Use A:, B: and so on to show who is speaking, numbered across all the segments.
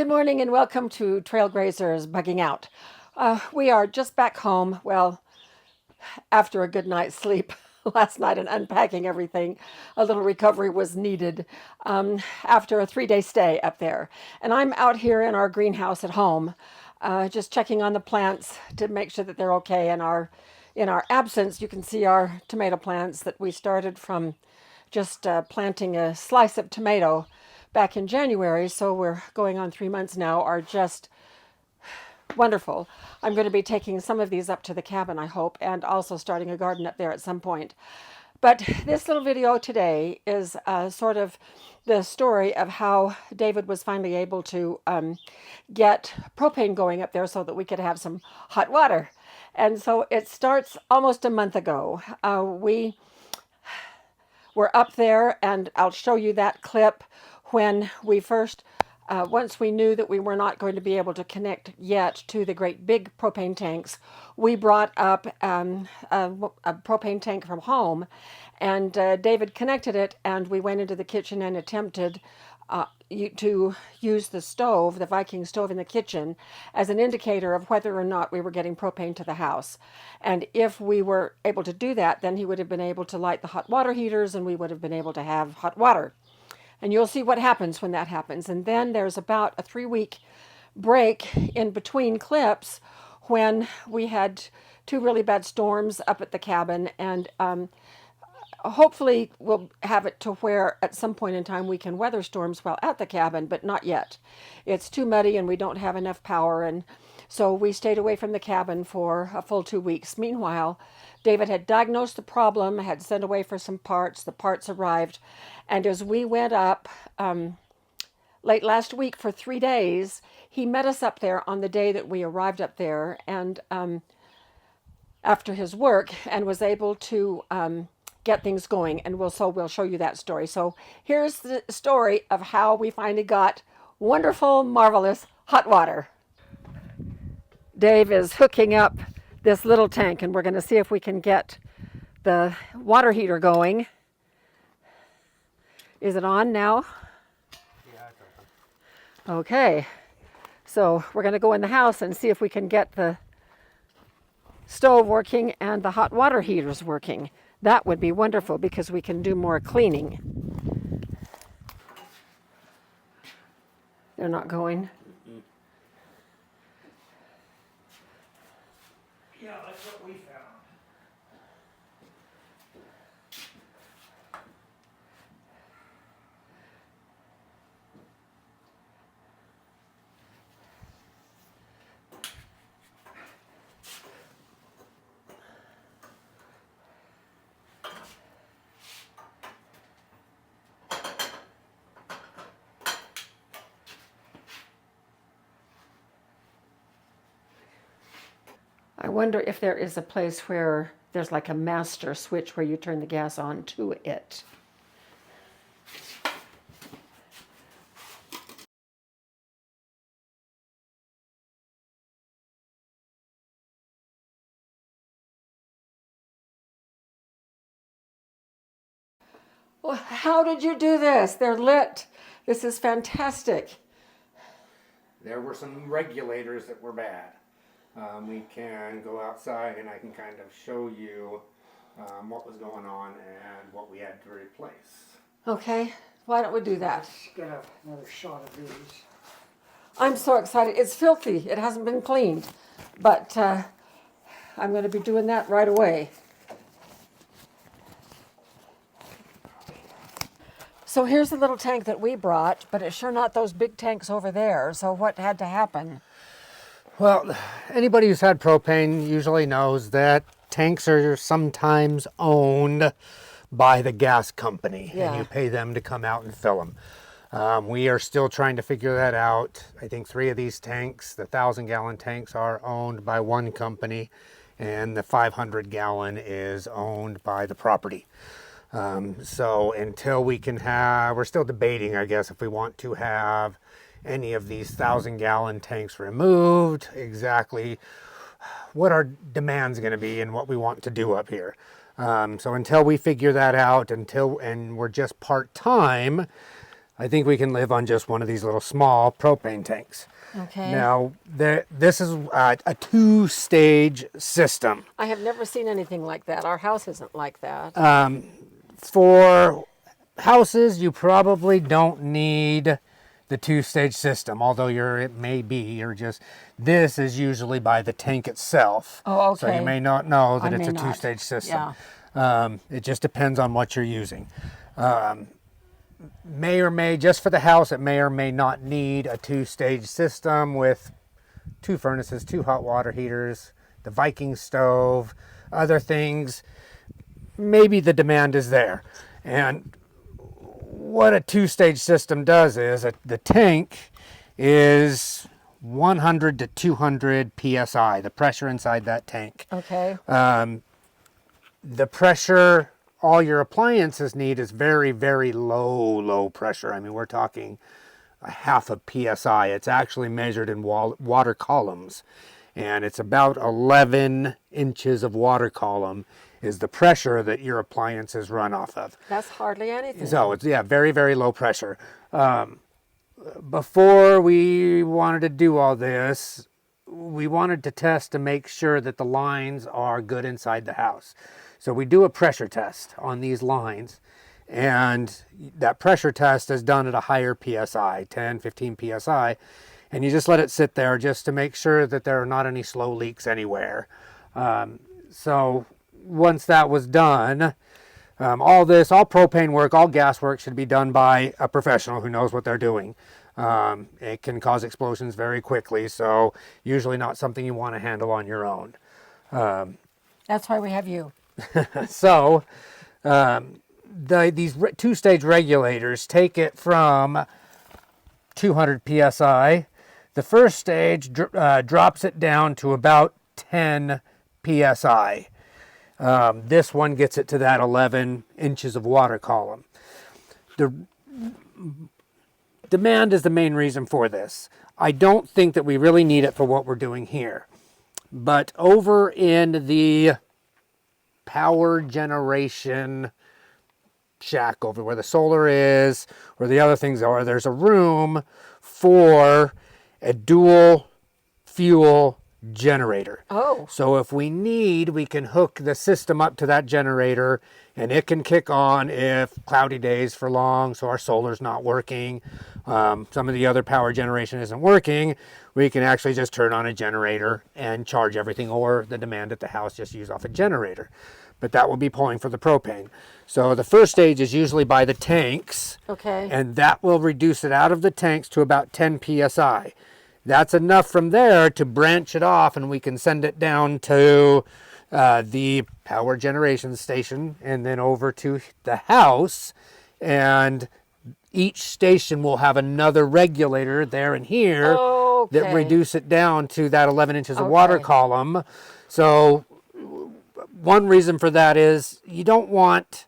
A: Good morning and welcome to Trail Grazers Bugging Out. We are just back home, well, after a good night's sleep last night and unpacking everything. A little recovery was needed after a 3-day stay up there. And I'm out here in our greenhouse at home, just checking on the plants to make sure that they're okay. And in our absence, you can see our tomato plants that we started from just planting a slice of tomato back in January, so we're going on 3 months now, are just wonderful. I'm going to be taking some of these up to the cabin, I hope, and also starting a garden up there at some point. But this little video today is sort of the story of how David was finally able to get propane going up there so that we could have some hot water. And so it starts almost a month ago. We were up there, and I'll show you that clip when we first, once we knew that we were not going to be able to connect yet to the great big propane tanks, we brought up a propane tank from home, and David connected it, and we went into the kitchen and attempted to use the stove, the Viking stove in the kitchen, as an indicator of whether or not we were getting propane to the house. And if we were able to do that, then he would have been able to light the hot water heaters and we would have been able to have hot water. And you'll see what happens when that happens. And then there's about a 3-week break in between clips when we had 2 really bad storms up at the cabin, and hopefully we'll have it to where at some point in time we can weather storms while at the cabin, but not yet. It's too muddy and we don't have enough power, and so we stayed away from the cabin for a full 2 weeks. Meanwhile, David had diagnosed the problem, had sent away for some parts. The parts arrived, and as we went up late last week for 3 days, he met us up there on the day that we arrived up there, and after his work, and was able to get things going, and we'll show you that story. So here's the story of how we finally got wonderful, marvelous hot water. Dave is hooking up this little tank, and we're going to see if we can get the water heater going. Is it on now?
B: Yeah, it's on.
A: Okay, so we're going to go in the house and see if we can get the stove working and the hot water heaters working. That would be wonderful because we can do more cleaning. They're not going.
B: Yeah, that's what we found.
A: I wonder if there is a place where there's like a master switch where you turn the gas on to it. Well, how did you do this? They're lit. This is fantastic.
B: There were some regulators that were bad. We can go outside and I can kind of show you what was going on and what we had to replace.
A: Okay, why don't we do that?
C: Let's get another shot of these.
A: I'm so excited. It's filthy. It hasn't been cleaned, but I'm going to be doing that right away. So here's the little tank that we brought, but it's sure not those big tanks over there. So what had to happen?
B: Well, anybody who's had propane usually knows that tanks are sometimes owned by the gas company, and you pay them to come out and fill them. We are still trying to figure that out. I think 3 of these tanks, the 1,000-gallon tanks, are owned by one company, and the 500-gallon is owned by the property. So until we can have, we're still debating, I guess, if we want to have any of these 1,000-gallon tanks removed, exactly what our demand's going to be and what we want to do up here. So until we figure that out, and we're just part-time, I think we can live on just one of these little small propane tanks.
A: Okay.
B: Now, this is a two-stage system.
A: I have never seen anything like that. Our house isn't like that.
B: For houses, you probably don't need the two-stage system, although it may be. This is usually by the tank itself.
A: Oh, okay.
B: So you may not know that
A: I
B: it's
A: may
B: a
A: not.
B: two-stage system.
A: Yeah.
B: It just depends on what you're using. Just for the house, it may or may not need a two-stage system with 2 furnaces, 2 hot water heaters, the Viking stove, other things. Maybe the demand is there. And what a two-stage system does is the tank is 100 to 200 psi, the pressure inside that tank.
A: Okay.
B: The pressure all your appliances need is very, very low pressure. I mean, we're talking a half of psi. It's actually measured in water columns, and it's about 11 inches of water column is the pressure that your appliances run off of.
A: That's hardly anything.
B: So it's, very, very low pressure. Before we wanted to do all this, we wanted to test to make sure that the lines are good inside the house. So we do a pressure test on these lines, and that pressure test is done at a higher PSI, 10, 15 PSI, and you just let it sit there just to make sure that there are not any slow leaks anywhere. So once that was done, all propane work, all gas work should be done by a professional who knows what they're doing. It can cause explosions very quickly, so usually not something you want to handle on your own.
A: That's why we have you.
B: So these two-stage regulators take it from 200 psi. The first stage drops it down to about 10 psi. This one gets it to that 11 inches of water column. The demand is the main reason for this. I don't think that we really need it for what we're doing here. But over in the power generation shack over where the solar is, where the other things are, there's a room for a dual fuel generator.
A: Oh.
B: So if we need, we can hook the system up to that generator, and it can kick on if cloudy days for long, so our solar's not working, some of the other power generation isn't working, we can actually just turn on a generator and charge everything, or the demand at the house just use off a generator. But that will be pulling for the propane. So the first stage is usually by the tanks.
A: Okay.
B: And that will reduce it out of the tanks to about 10 psi. That's enough from there to branch it off, and we can send it down to the power generation station and then over to the house. And each station will have another regulator there and here that reduce it down to that 11 inches of water column. So one reason for that is you don't want,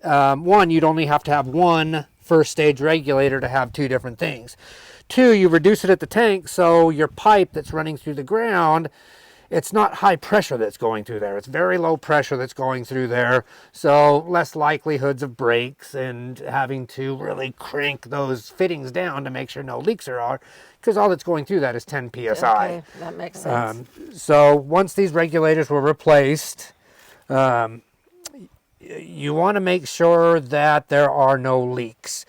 B: you'd only have to have one first stage regulator to have 2 different things. 2, you reduce it at the tank, so your pipe that's running through the ground, it's not high pressure that's going through there. It's very low pressure that's going through there, so less likelihoods of breaks and having to really crank those fittings down to make sure no leaks are, because all that's going through that is 10 psi.
A: Okay, that makes sense.
B: So once these regulators were replaced, you want to make sure that there are no leaks.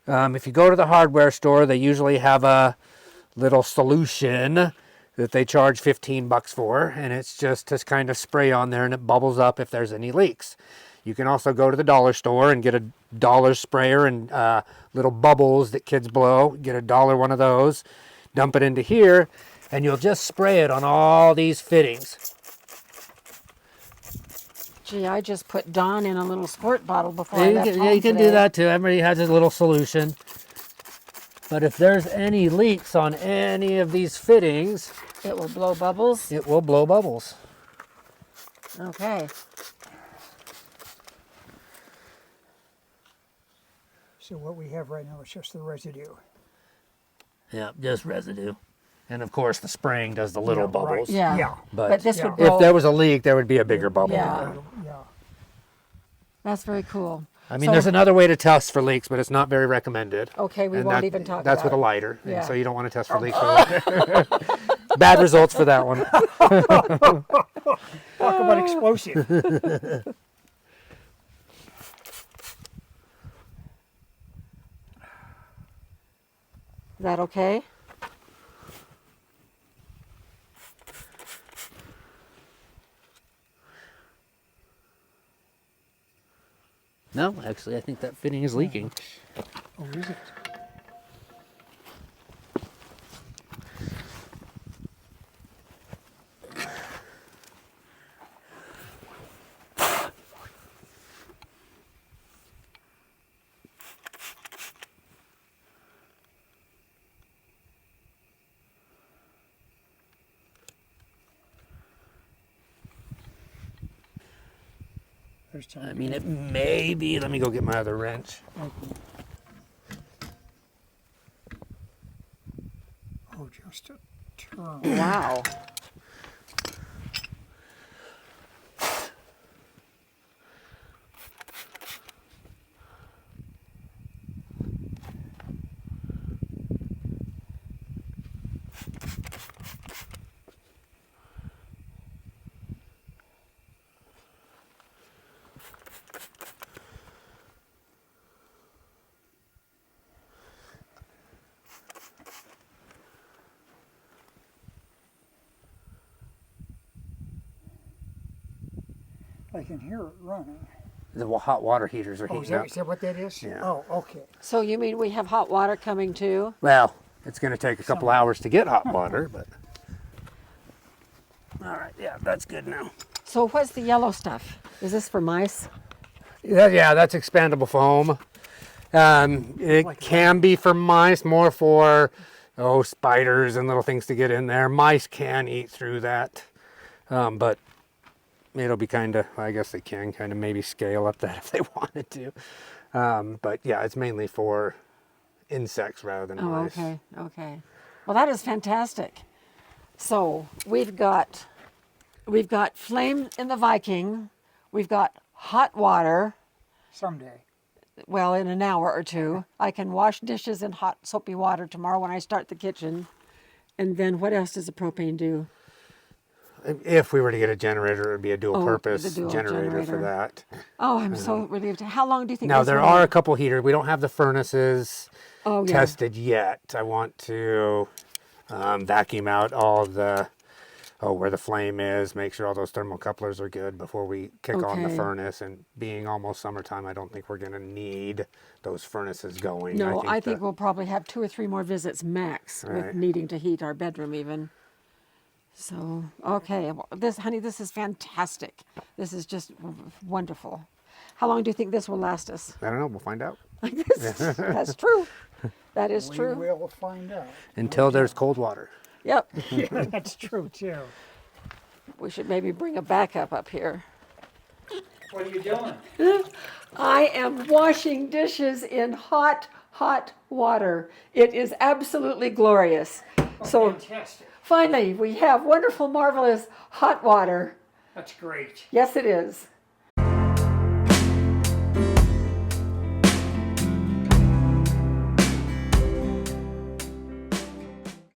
B: If you go to the hardware store, they usually have a little solution that they charge $15 for, and it's just to kind of spray on there and it bubbles up if there's any leaks. You can also go to the dollar store and get a dollar sprayer and little bubbles that kids blow. Get a dollar one of those, dump it into here, and you'll just spray it on all these fittings.
A: Gee, I just put Dawn in a little squirt bottle before I left home
B: you can
A: today.
B: do that too. Everybody has a little solution. But if there's any leaks on any of these fittings,
A: it will blow bubbles?
B: It will blow bubbles.
A: Okay.
C: So what we have right now is just the residue.
B: Yeah, just residue. And of course the spraying does the little bubbles.
C: Right.
A: Yeah.
B: But
A: this would
B: if
A: blow.
B: there was a leak, there would be a bigger bubble.
A: Yeah.
C: Yeah.
A: That's very cool.
B: I mean, there's another way to test for leaks, but it's not very recommended.
A: Okay, we
B: And
A: won't even talk
B: That's
A: about
B: with a
A: it.
B: lighter,
A: Yeah.
B: and so you don't want to test for leaks with a lighter. Bad results for that one.
C: Talk about explosive.
A: Is that okay?
B: No, actually, I think that fitting is leaking.
C: Oh, is it? There's time.
B: I mean, it may be. Let me go get my other wrench.
C: Okay. Oh, just a turn.
A: Wow.
C: I can hear it running.
B: The hot water heaters are
C: Oh,
B: heating up.
C: is that what that is?
B: Yeah.
C: Oh, okay.
A: So you mean we have hot water coming too?
B: Well, it's going to take a couple hours to get hot water, but... All right, yeah, that's good now.
A: So what's the yellow stuff? Is this for mice?
B: Yeah, that's expandable foam. It can be for mice, more for spiders and little things to get in there. Mice can eat through that, but it'll be kind of, I guess they can kind of maybe scale up that if they wanted to. But yeah, it's mainly for insects rather than
A: Oh,
B: mice.
A: okay, okay. Well, that is fantastic. So we've got flame in the Viking. We've got hot water.
C: Someday.
A: Well, in an hour or two. I can wash dishes in hot soapy water tomorrow when I start the kitchen. And then what else does the propane do?
B: If we were to get a generator, it would be a dual purpose
A: the dual
B: generator for
A: generator.
B: that.
A: Oh, I'm so relieved. How long do you think
B: Now,
A: this
B: there
A: will
B: are a
A: last?
B: couple heaters. We don't have the furnaces
A: Oh, yeah.
B: tested yet. I want to vacuum out all the, where the flame is, make sure all those thermocouplers are good before we kick on the
A: Okay.
B: furnace. And being almost summertime, I don't think we're going to need those furnaces going.
A: No, I think
B: the-
A: we'll probably have 2 or 3 more visits max with
B: Right.
A: needing to heat our bedroom even. So, okay. Well, honey, this is fantastic. This is just wonderful. How long do you think this will last us?
B: I don't know. We'll find out.
A: That's true. That is
C: We
A: true.
C: will find out.
B: Until there's cold water.
A: Yep.
C: Yeah, that's true too.
A: We should maybe bring a backup up here.
C: What are you doing?
A: I am washing dishes in hot, hot water. It is absolutely glorious. So
C: Fantastic.
A: finally, we have wonderful, marvelous hot water.
C: That's great.
A: Yes, it is.